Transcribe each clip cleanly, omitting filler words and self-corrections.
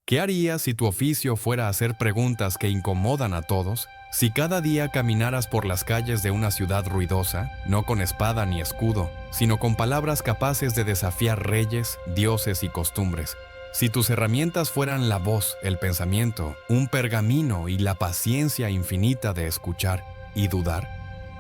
¿Qué harías si tu oficio fuera hacer preguntas que incomodan a todos? Si cada día caminaras por las calles de una ciudad ruidosa, no con espada ni escudo, sino con palabras capaces de desafiar reyes, dioses y costumbres. Si tus herramientas fueran la voz, el pensamiento, un pergamino y la paciencia infinita de escuchar y dudar.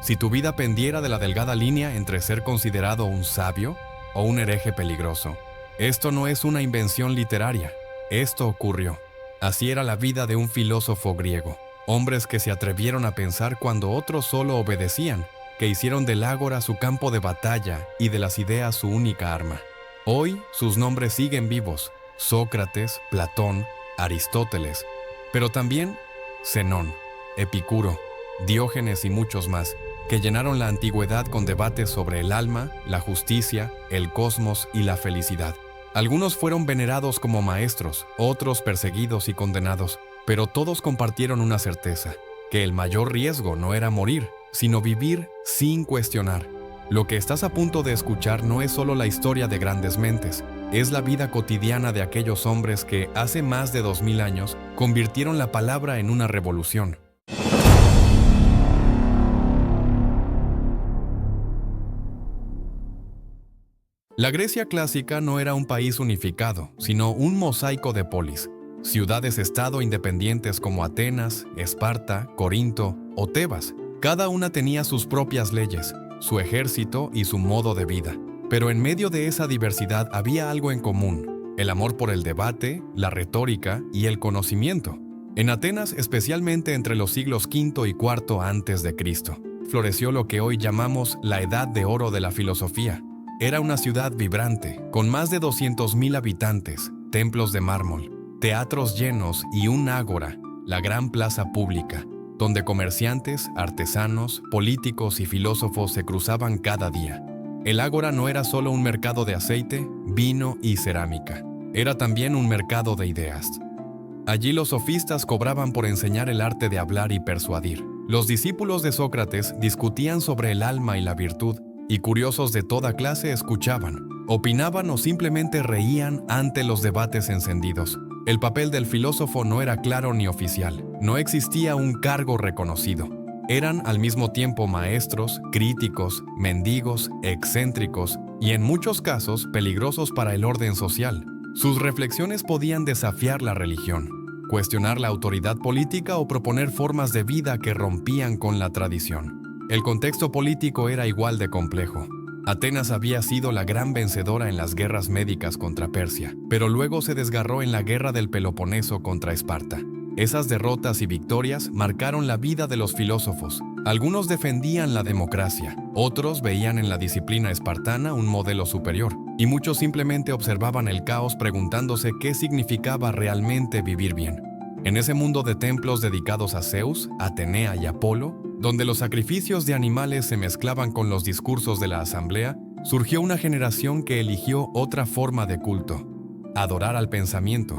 Si tu vida pendiera de la delgada línea entre ser considerado un sabio o un hereje peligroso. Esto no es una invención literaria. Esto ocurrió. Así era la vida de un filósofo griego. Hombres que se atrevieron a pensar cuando otros solo obedecían, que hicieron del ágora su campo de batalla y de las ideas su única arma. Hoy sus nombres siguen vivos: Sócrates, Platón, Aristóteles, pero también Zenón, Epicuro, Diógenes y muchos más, que llenaron la antigüedad con debates sobre el alma, la justicia, el cosmos y la felicidad. Algunos fueron venerados como maestros, otros perseguidos y condenados, pero todos compartieron una certeza: que el mayor riesgo no era morir, sino vivir sin cuestionar. Lo que estás a punto de escuchar no es solo la historia de grandes mentes, es la vida cotidiana de aquellos hombres que, hace más de 2000 años, convirtieron la palabra en una revolución. La Grecia clásica no era un país unificado, sino un mosaico de polis. Ciudades-estado independientes como Atenas, Esparta, Corinto o Tebas. Cada una tenía sus propias leyes, su ejército y su modo de vida. Pero en medio de esa diversidad había algo en común: el amor por el debate, la retórica y el conocimiento. En Atenas, especialmente entre los siglos V y IV a.C., floreció lo que hoy llamamos la Edad de Oro de la filosofía. Era una ciudad vibrante, con más de 200.000 habitantes, templos de mármol, teatros llenos y un ágora, la gran plaza pública, donde comerciantes, artesanos, políticos y filósofos se cruzaban cada día. El ágora no era solo un mercado de aceite, vino y cerámica, era también un mercado de ideas. Allí los sofistas cobraban por enseñar el arte de hablar y persuadir. Los discípulos de Sócrates discutían sobre el alma y la virtud, y curiosos de toda clase escuchaban, opinaban o simplemente reían ante los debates encendidos. El papel del filósofo no era claro ni oficial, no existía un cargo reconocido. Eran al mismo tiempo maestros, críticos, mendigos, excéntricos y en muchos casos peligrosos para el orden social. Sus reflexiones podían desafiar la religión, cuestionar la autoridad política o proponer formas de vida que rompían con la tradición. El contexto político era igual de complejo. Atenas había sido la gran vencedora en las guerras médicas contra Persia, pero luego se desgarró en la guerra del Peloponeso contra Esparta. Esas derrotas y victorias marcaron la vida de los filósofos. Algunos defendían la democracia, otros veían en la disciplina espartana un modelo superior, y muchos simplemente observaban el caos preguntándose qué significaba realmente vivir bien. En ese mundo de templos dedicados a Zeus, Atenea y Apolo, donde los sacrificios de animales se mezclaban con los discursos de la asamblea, surgió una generación que eligió otra forma de culto: adorar al pensamiento.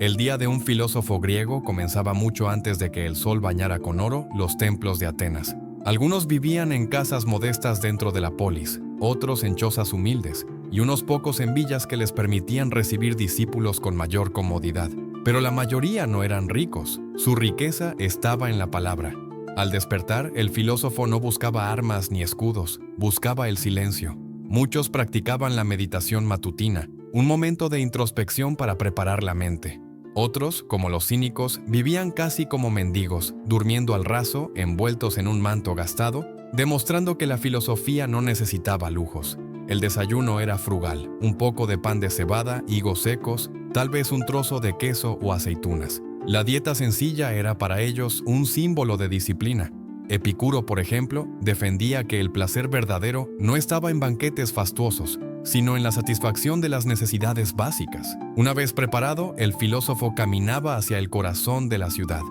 El día de un filósofo griego comenzaba mucho antes de que el sol bañara con oro los templos de Atenas. Algunos vivían en casas modestas dentro de la polis, otros en chozas humildes, y unos pocos en villas que les permitían recibir discípulos con mayor comodidad. Pero la mayoría no eran ricos, su riqueza estaba en la palabra. Al despertar, el filósofo no buscaba armas ni escudos, buscaba el silencio. Muchos practicaban la meditación matutina, un momento de introspección para preparar la mente. Otros, como los cínicos, vivían casi como mendigos, durmiendo al raso, envueltos en un manto gastado, demostrando que la filosofía no necesitaba lujos. El desayuno era frugal: un poco de pan de cebada, higos secos, tal vez un trozo de queso o aceitunas. La dieta sencilla era para ellos un símbolo de disciplina. Epicuro, por ejemplo, defendía que el placer verdadero no estaba en banquetes fastuosos, sino en la satisfacción de las necesidades básicas. Una vez preparado, el filósofo caminaba hacia el corazón de la ciudad,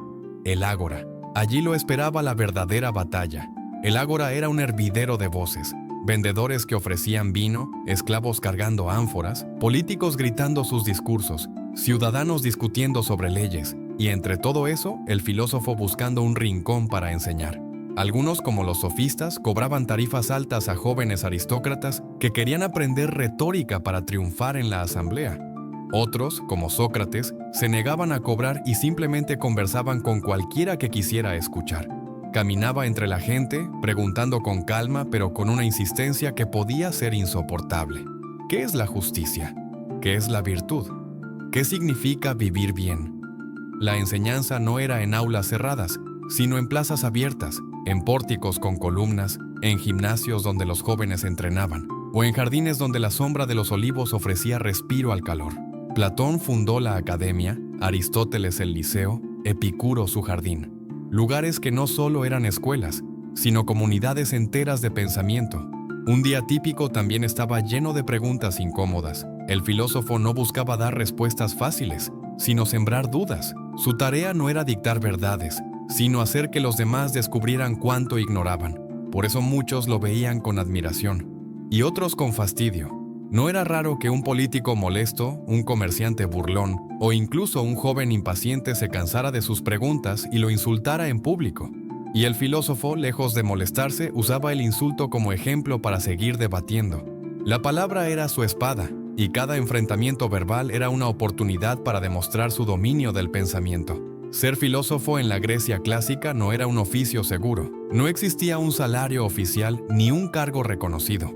el ágora. Allí lo esperaba la verdadera batalla. El ágora era un hervidero de voces: vendedores que ofrecían vino, esclavos cargando ánforas, políticos gritando sus discursos, ciudadanos discutiendo sobre leyes, y entre todo eso, el filósofo buscando un rincón para enseñar. Algunos, como los sofistas, cobraban tarifas altas a jóvenes aristócratas que querían aprender retórica para triunfar en la asamblea. Otros, como Sócrates, se negaban a cobrar y simplemente conversaban con cualquiera que quisiera escuchar. Caminaba entre la gente, preguntando con calma, pero con una insistencia que podía ser insoportable. ¿Qué es la justicia? ¿Qué es la virtud? ¿Qué significa vivir bien? La enseñanza no era en aulas cerradas, sino en plazas abiertas, en pórticos con columnas, en gimnasios donde los jóvenes entrenaban, o en jardines donde la sombra de los olivos ofrecía respiro al calor. Platón fundó la academia, Aristóteles el liceo, Epicuro su jardín. Lugares que no solo eran escuelas, sino comunidades enteras de pensamiento. Un día típico también estaba lleno de preguntas incómodas. El filósofo no buscaba dar respuestas fáciles, sino sembrar dudas. Su tarea no era dictar verdades, sino hacer que los demás descubrieran cuánto ignoraban. Por eso muchos lo veían con admiración, y otros con fastidio. No era raro que un político molesto, un comerciante burlón, o incluso un joven impaciente se cansara de sus preguntas y lo insultara en público. Y el filósofo, lejos de molestarse, usaba el insulto como ejemplo para seguir debatiendo. La palabra era su espada, y cada enfrentamiento verbal era una oportunidad para demostrar su dominio del pensamiento. Ser filósofo en la Grecia clásica no era un oficio seguro. No existía un salario oficial ni un cargo reconocido.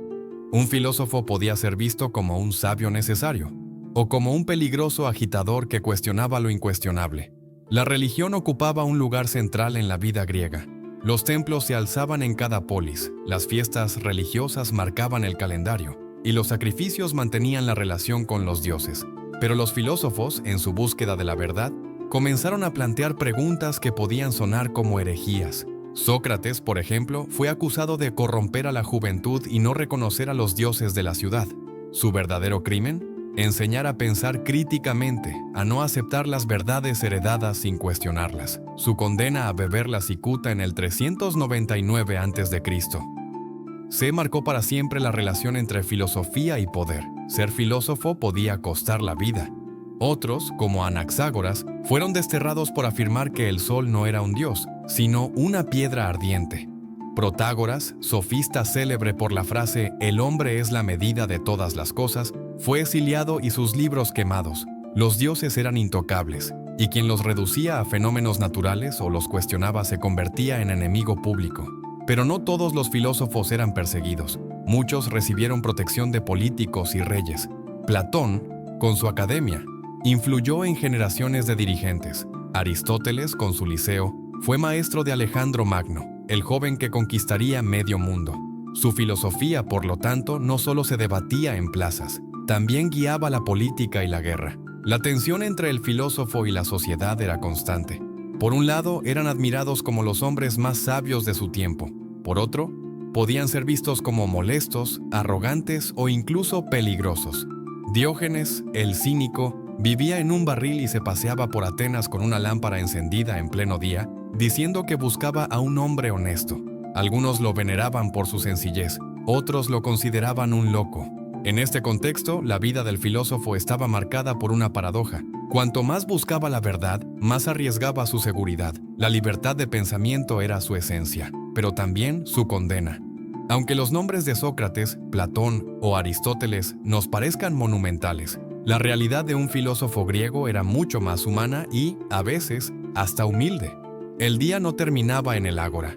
Un filósofo podía ser visto como un sabio necesario, o como un peligroso agitador que cuestionaba lo incuestionable. La religión ocupaba un lugar central en la vida griega. Los templos se alzaban en cada polis, las fiestas religiosas marcaban el calendario, y los sacrificios mantenían la relación con los dioses. Pero los filósofos, en su búsqueda de la verdad, comenzaron a plantear preguntas que podían sonar como herejías. Sócrates, por ejemplo, fue acusado de corromper a la juventud y no reconocer a los dioses de la ciudad. ¿Su verdadero crimen? Enseñar a pensar críticamente, a no aceptar las verdades heredadas sin cuestionarlas. Su condena a beber la cicuta en el 399 a.C. Se marcó para siempre la relación entre filosofía y poder. Ser filósofo podía costar la vida. Otros, como Anaxágoras, fueron desterrados por afirmar que el sol no era un dios, sino una piedra ardiente. Protágoras, sofista célebre por la frase «el hombre es la medida de todas las cosas», fue exiliado y sus libros quemados. Los dioses eran intocables, y quien los reducía a fenómenos naturales o los cuestionaba se convertía en enemigo público. Pero no todos los filósofos eran perseguidos. Muchos recibieron protección de políticos y reyes. Platón, con su academia, influyó en generaciones de dirigentes. Aristóteles, con su liceo, fue maestro de Alejandro Magno, el joven que conquistaría medio mundo. Su filosofía, por lo tanto, no solo se debatía en plazas, también guiaba la política y la guerra. La tensión entre el filósofo y la sociedad era constante. Por un lado, eran admirados como los hombres más sabios de su tiempo. Por otro, podían ser vistos como molestos, arrogantes o incluso peligrosos. Diógenes, el cínico, vivía en un barril y se paseaba por Atenas con una lámpara encendida en pleno día, diciendo que buscaba a un hombre honesto. Algunos lo veneraban por su sencillez, otros lo consideraban un loco. En este contexto, la vida del filósofo estaba marcada por una paradoja. Cuanto más buscaba la verdad, más arriesgaba su seguridad. La libertad de pensamiento era su esencia, pero también su condena. Aunque los nombres de Sócrates, Platón o Aristóteles nos parezcan monumentales, la realidad de un filósofo griego era mucho más humana y, a veces, hasta humilde. El día no terminaba en el ágora.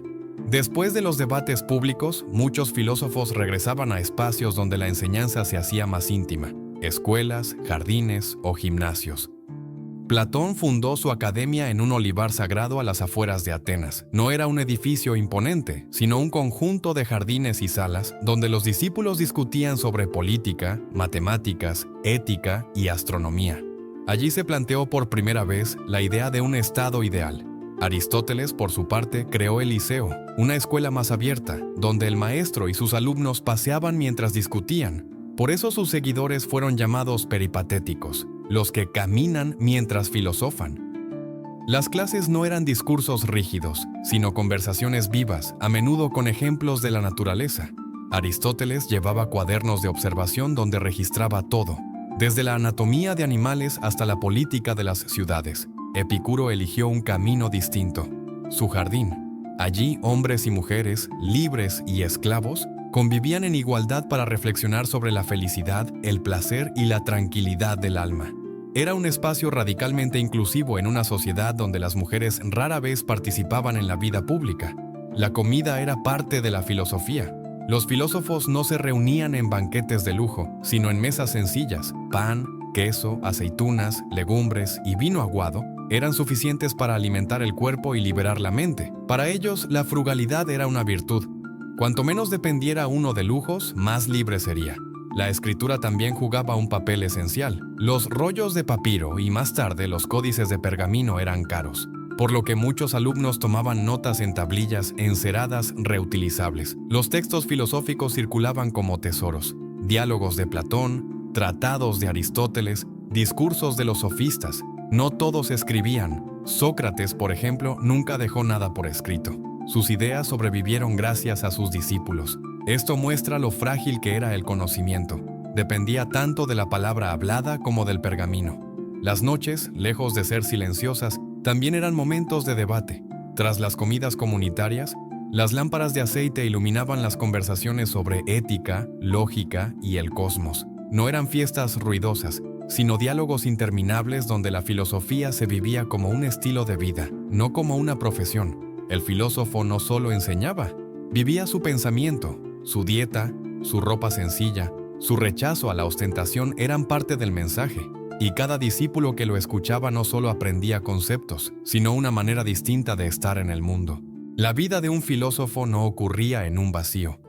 Después de los debates públicos, muchos filósofos regresaban a espacios donde la enseñanza se hacía más íntima, escuelas, jardines o gimnasios. Platón fundó su academia en un olivar sagrado a las afueras de Atenas. No era un edificio imponente, sino un conjunto de jardines y salas donde los discípulos discutían sobre política, matemáticas, ética y astronomía. Allí se planteó por primera vez la idea de un estado ideal. Aristóteles, por su parte, creó el Liceo, una escuela más abierta, donde el maestro y sus alumnos paseaban mientras discutían. Por eso sus seguidores fueron llamados peripatéticos, los que caminan mientras filosofan. Las clases no eran discursos rígidos, sino conversaciones vivas, a menudo con ejemplos de la naturaleza. Aristóteles llevaba cuadernos de observación donde registraba todo, desde la anatomía de animales hasta la política de las ciudades. Epicuro eligió un camino distinto, su jardín. Allí hombres y mujeres, libres y esclavos, convivían en igualdad para reflexionar sobre la felicidad, el placer y la tranquilidad del alma. Era un espacio radicalmente inclusivo en una sociedad donde las mujeres rara vez participaban en la vida pública. La comida era parte de la filosofía. Los filósofos no se reunían en banquetes de lujo, sino en mesas sencillas. Pan, queso, aceitunas, legumbres y vino aguado eran suficientes para alimentar el cuerpo y liberar la mente. Para ellos, la frugalidad era una virtud. Cuanto menos dependiera uno de lujos, más libre sería. La escritura también jugaba un papel esencial. Los rollos de papiro y más tarde los códices de pergamino eran caros, por lo que muchos alumnos tomaban notas en tablillas enceradas reutilizables. Los textos filosóficos circulaban como tesoros: diálogos de Platón, tratados de Aristóteles, discursos de los sofistas. No todos escribían. Sócrates, por ejemplo, nunca dejó nada por escrito. Sus ideas sobrevivieron gracias a sus discípulos. Esto muestra lo frágil que era el conocimiento. Dependía tanto de la palabra hablada como del pergamino. Las noches, lejos de ser silenciosas, también eran momentos de debate. Tras las comidas comunitarias, las lámparas de aceite iluminaban las conversaciones sobre ética, lógica y el cosmos. No eran fiestas ruidosas, sino diálogos interminables donde la filosofía se vivía como un estilo de vida, no como una profesión. El filósofo no solo enseñaba, vivía su pensamiento. Su dieta, su ropa sencilla, su rechazo a la ostentación eran parte del mensaje, y cada discípulo que lo escuchaba no solo aprendía conceptos, sino una manera distinta de estar en el mundo. La vida de un filósofo no ocurría en un vacío.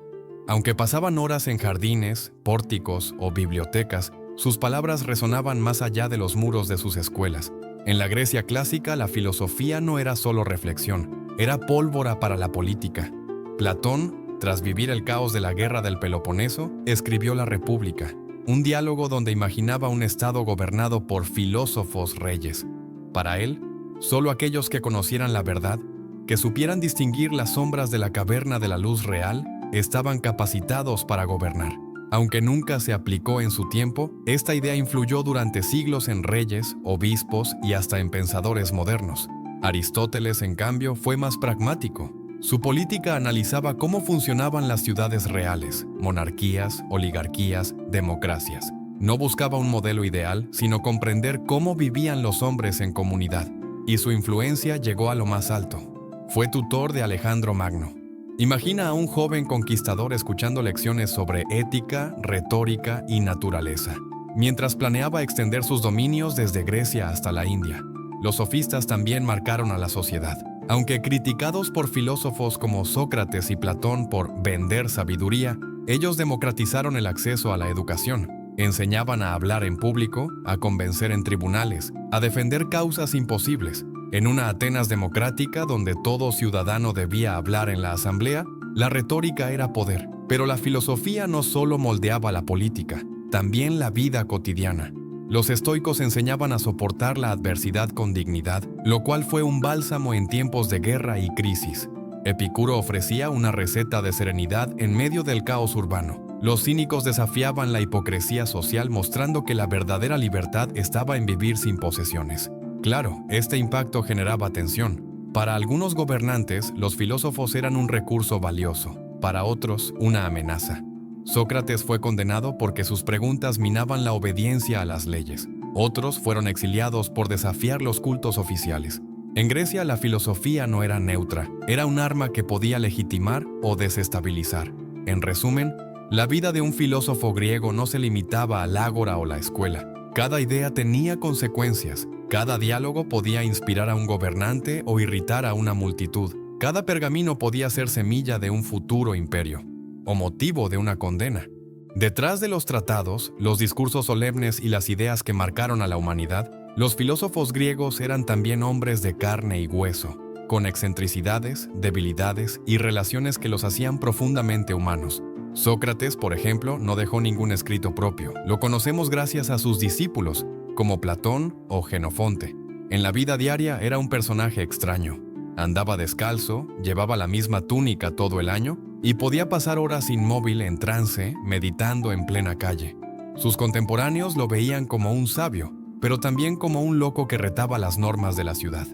Aunque pasaban horas en jardines, pórticos o bibliotecas, sus palabras resonaban más allá de los muros de sus escuelas. En la Grecia clásica, la filosofía no era solo reflexión, era pólvora para la política. Platón, tras vivir el caos de la guerra del Peloponeso, escribió La República, un diálogo donde imaginaba un estado gobernado por filósofos reyes. Para él, solo aquellos que conocieran la verdad, que supieran distinguir las sombras de la caverna de la luz real, estaban capacitados para gobernar. Aunque nunca se aplicó en su tiempo, esta idea influyó durante siglos en reyes, obispos y hasta en pensadores modernos. Aristóteles, en cambio, fue más pragmático. Su política analizaba cómo funcionaban las ciudades reales, monarquías, oligarquías, democracias. No buscaba un modelo ideal, sino comprender cómo vivían los hombres en comunidad, y su influencia llegó a lo más alto. Fue tutor de Alejandro Magno. Imagina a un joven conquistador escuchando lecciones sobre ética, retórica y naturaleza, mientras planeaba extender sus dominios desde Grecia hasta la India. Los sofistas también marcaron a la sociedad. Aunque criticados por filósofos como Sócrates y Platón por vender sabiduría, ellos democratizaron el acceso a la educación. Enseñaban a hablar en público, a convencer en tribunales, a defender causas imposibles. En una Atenas democrática donde todo ciudadano debía hablar en la asamblea, la retórica era poder. Pero la filosofía no solo moldeaba la política, también la vida cotidiana. Los estoicos enseñaban a soportar la adversidad con dignidad, lo cual fue un bálsamo en tiempos de guerra y crisis. Epicuro ofrecía una receta de serenidad en medio del caos urbano. Los cínicos desafiaban la hipocresía social mostrando que la verdadera libertad estaba en vivir sin posesiones. Claro, este impacto generaba tensión. Para algunos gobernantes, los filósofos eran un recurso valioso, para otros, una amenaza. Sócrates fue condenado porque sus preguntas minaban la obediencia a las leyes. Otros fueron exiliados por desafiar los cultos oficiales. En Grecia, la filosofía no era neutra, era un arma que podía legitimar o desestabilizar. En resumen, la vida de un filósofo griego no se limitaba al ágora o la escuela. Cada idea tenía consecuencias. Cada diálogo podía inspirar a un gobernante o irritar a una multitud. Cada pergamino podía ser semilla de un futuro imperio o motivo de una condena. Detrás de los tratados, los discursos solemnes y las ideas que marcaron a la humanidad, los filósofos griegos eran también hombres de carne y hueso, con excentricidades, debilidades y relaciones que los hacían profundamente humanos. Sócrates, por ejemplo, no dejó ningún escrito propio. Lo conocemos gracias a sus discípulos, como Platón o Jenofonte. En la vida diaria era un personaje extraño. Andaba descalzo, llevaba la misma túnica todo el año y podía pasar horas inmóvil en trance, meditando en plena calle. Sus contemporáneos lo veían como un sabio, pero también como un loco que retaba las normas de la ciudad.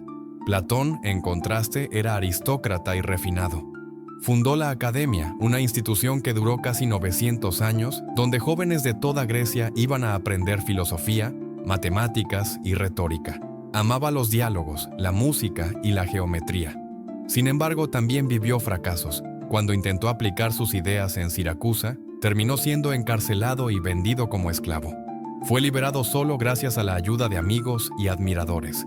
Platón, en contraste, era aristócrata y refinado. Fundó la Academia, una institución que duró casi 900 años, donde jóvenes de toda Grecia iban a aprender filosofía, matemáticas y retórica. Amaba los diálogos, la música y la geometría. Sin embargo, también vivió fracasos. Cuando intentó aplicar sus ideas en Siracusa, terminó siendo encarcelado y vendido como esclavo. Fue liberado solo gracias a la ayuda de amigos y admiradores.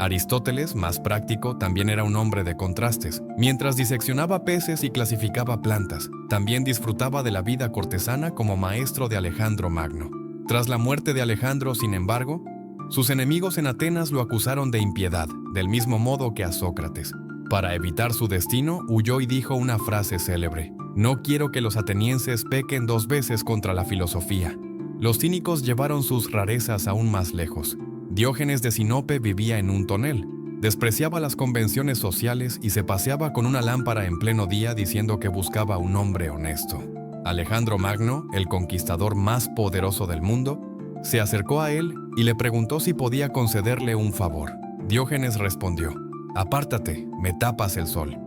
Aristóteles, más práctico, también era un hombre de contrastes. Mientras diseccionaba peces y clasificaba plantas, también disfrutaba de la vida cortesana como maestro de Alejandro Magno. Tras la muerte de Alejandro, sin embargo, sus enemigos en Atenas lo acusaron de impiedad, del mismo modo que a Sócrates. Para evitar su destino, huyó y dijo una frase célebre: «No quiero que los atenienses pequen 2 veces contra la filosofía». Los cínicos llevaron sus rarezas aún más lejos. Diógenes de Sinope vivía en un tonel, despreciaba las convenciones sociales y se paseaba con una lámpara en pleno día diciendo que buscaba un hombre honesto. Alejandro Magno, el conquistador más poderoso del mundo, se acercó a él y le preguntó si podía concederle un favor. Diógenes respondió: «Apártate, me tapas el sol».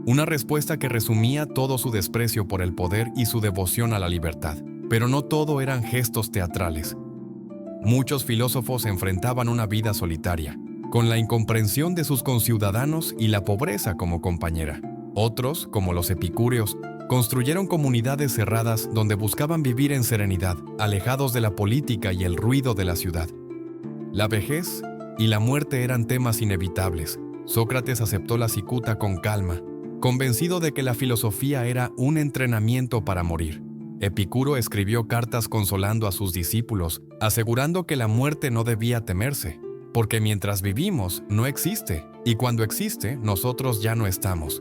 Una respuesta que resumía todo su desprecio por el poder y su devoción a la libertad. Pero no todo eran gestos teatrales. Muchos filósofos enfrentaban una vida solitaria, con la incomprensión de sus conciudadanos y la pobreza como compañera. Otros, como los epicúreos, construyeron comunidades cerradas donde buscaban vivir en serenidad, alejados de la política y el ruido de la ciudad. La vejez y la muerte eran temas inevitables. Sócrates aceptó la cicuta con calma, convencido de que la filosofía era un entrenamiento para morir. Epicuro escribió cartas consolando a sus discípulos, asegurando que la muerte no debía temerse, porque mientras vivimos no existe, y cuando existe nosotros ya no estamos.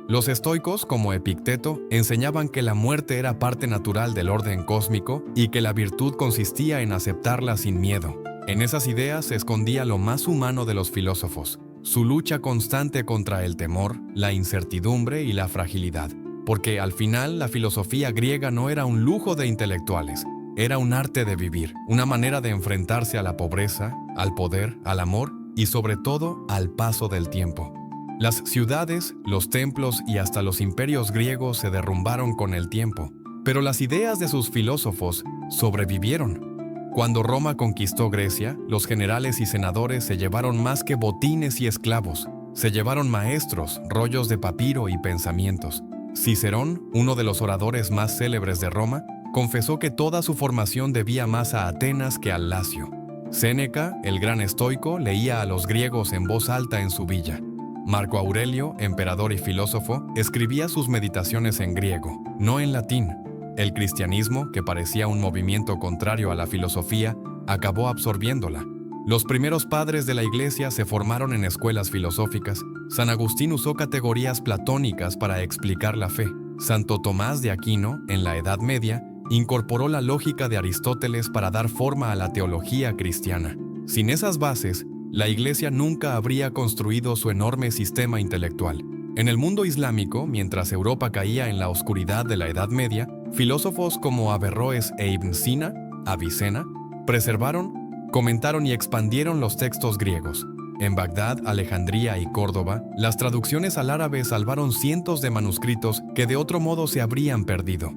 Los estoicos, como Epicteto, enseñaban que la muerte era parte natural del orden cósmico y que la virtud consistía en aceptarla sin miedo. En esas ideas se escondía lo más humano de los filósofos, su lucha constante contra el temor, la incertidumbre y la fragilidad. Porque al final la filosofía griega no era un lujo de intelectuales, era un arte de vivir, una manera de enfrentarse a la pobreza, al poder, al amor y sobre todo al paso del tiempo. Las ciudades, los templos y hasta los imperios griegos se derrumbaron con el tiempo, pero las ideas de sus filósofos sobrevivieron. Cuando Roma conquistó Grecia, los generales y senadores se llevaron más que botines y esclavos, se llevaron maestros, rollos de papiro y pensamientos. Cicerón, uno de los oradores más célebres de Roma, confesó que toda su formación debía más a Atenas que al Lacio. Séneca, el gran estoico, leía a los griegos en voz alta en su villa. Marco Aurelio, emperador y filósofo, escribía sus meditaciones en griego, no en latín. El cristianismo, que parecía un movimiento contrario a la filosofía, acabó absorbiéndola. Los primeros padres de la Iglesia se formaron en escuelas filosóficas. San Agustín usó categorías platónicas para explicar la fe. Santo Tomás de Aquino, en la Edad Media, incorporó la lógica de Aristóteles para dar forma a la teología cristiana. Sin esas bases, la Iglesia nunca habría construido su enorme sistema intelectual. En el mundo islámico, mientras Europa caía en la oscuridad de la Edad Media, filósofos como Averroes e Ibn Sina, Avicena, preservaron, comentaron y expandieron los textos griegos. En Bagdad, Alejandría y Córdoba, las traducciones al árabe salvaron cientos de manuscritos que de otro modo se habrían perdido.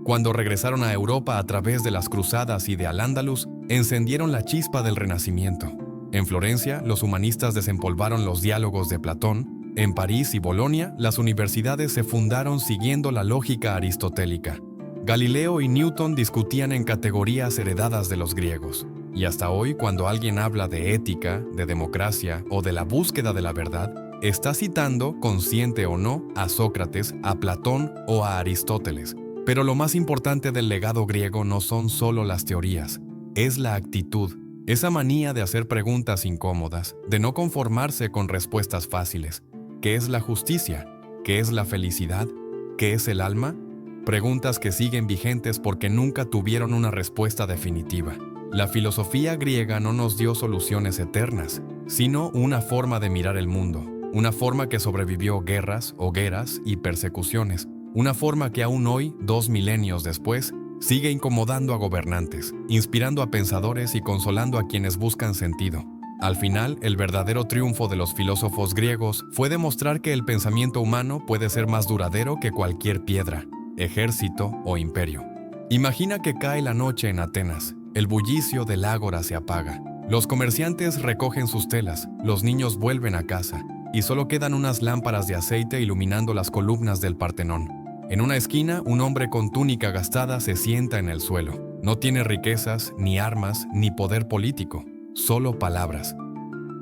Cuando regresaron a Europa a través de las cruzadas y de Al-Ándalus, encendieron la chispa del Renacimiento. En Florencia, los humanistas desempolvaron los diálogos de Platón. En París y Bolonia, las universidades se fundaron siguiendo la lógica aristotélica. Galileo y Newton discutían en categorías heredadas de los griegos. Y hasta hoy, cuando alguien habla de ética, de democracia o de la búsqueda de la verdad, está citando, consciente o no, a Sócrates, a Platón o a Aristóteles. Pero lo más importante del legado griego no son solo las teorías, es la actitud, esa manía de hacer preguntas incómodas, de no conformarse con respuestas fáciles. ¿Qué es la justicia? ¿Qué es la felicidad? ¿Qué es el alma? Preguntas que siguen vigentes porque nunca tuvieron una respuesta definitiva. La filosofía griega no nos dio soluciones eternas, sino una forma de mirar el mundo, una forma que sobrevivió guerras, hogueras y persecuciones, una forma que aún hoy, 2 milenios después, sigue incomodando a gobernantes, inspirando a pensadores y consolando a quienes buscan sentido. Al final, el verdadero triunfo de los filósofos griegos fue demostrar que el pensamiento humano puede ser más duradero que cualquier piedra, ejército o imperio. Imagina que cae la noche en Atenas, El bullicio del ágora se apaga. Los comerciantes recogen sus telas, los niños vuelven a casa, y solo quedan unas lámparas de aceite iluminando las columnas del Partenón. En una esquina, un hombre con túnica gastada se sienta en el suelo. No tiene riquezas, ni armas, ni poder político, solo palabras.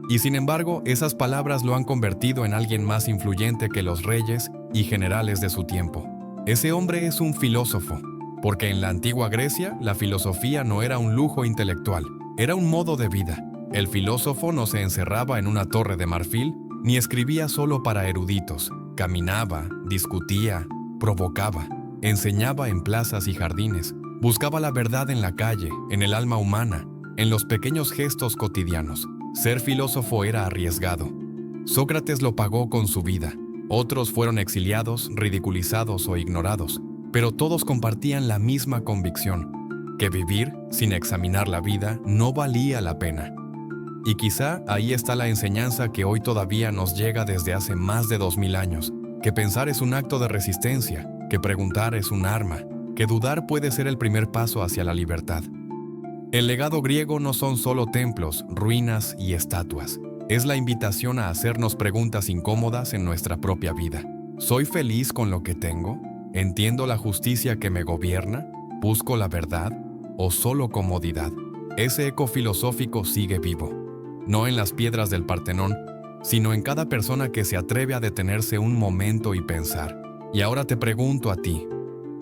Y sin embargo, esas palabras lo han convertido en alguien más influyente que los reyes y generales de su tiempo. Ese hombre es un filósofo, porque en la antigua Grecia la filosofía no era un lujo intelectual, era un modo de vida. El filósofo no se encerraba en una torre de marfil, ni escribía solo para eruditos. Caminaba, discutía, provocaba, enseñaba en plazas y jardines, buscaba la verdad en la calle, en el alma humana, en los pequeños gestos cotidianos. Ser filósofo era arriesgado. Sócrates lo pagó con su vida. Otros fueron exiliados, ridiculizados o ignorados, pero todos compartían la misma convicción, que vivir sin examinar la vida no valía la pena. Y quizá ahí está la enseñanza que hoy todavía nos llega desde hace más de 2000 años, que pensar es un acto de resistencia, que preguntar es un arma, que dudar puede ser el primer paso hacia la libertad. El legado griego no son solo templos, ruinas y estatuas. Es la invitación a hacernos preguntas incómodas en nuestra propia vida. ¿Soy feliz con lo que tengo? ¿Entiendo la justicia que me gobierna? ¿Busco la verdad? ¿O solo comodidad? Ese eco filosófico sigue vivo, no en las piedras del Partenón, sino en cada persona que se atreve a detenerse un momento y pensar. Y ahora te pregunto a ti,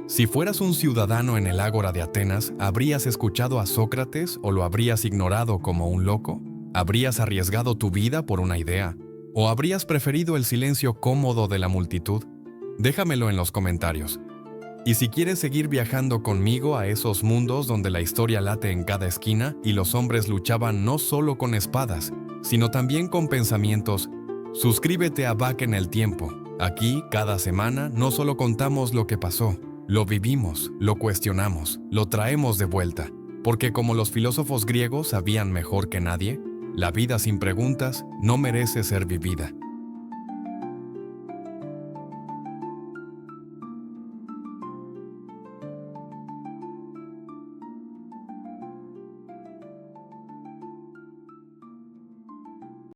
si fueras un ciudadano en el Ágora de Atenas, ¿habrías escuchado a Sócrates o lo habrías ignorado como un loco? ¿Habrías arriesgado tu vida por una idea? ¿O habrías preferido el silencio cómodo de la multitud? Déjamelo en los comentarios. Y si quieres seguir viajando conmigo a esos mundos donde la historia late en cada esquina y los hombres luchaban no solo con espadas, sino también con pensamientos, suscríbete a Back en el Tiempo. Aquí, cada semana, no solo contamos lo que pasó, lo vivimos, lo cuestionamos, lo traemos de vuelta, porque como los filósofos griegos sabían mejor que nadie, la vida sin preguntas no merece ser vivida.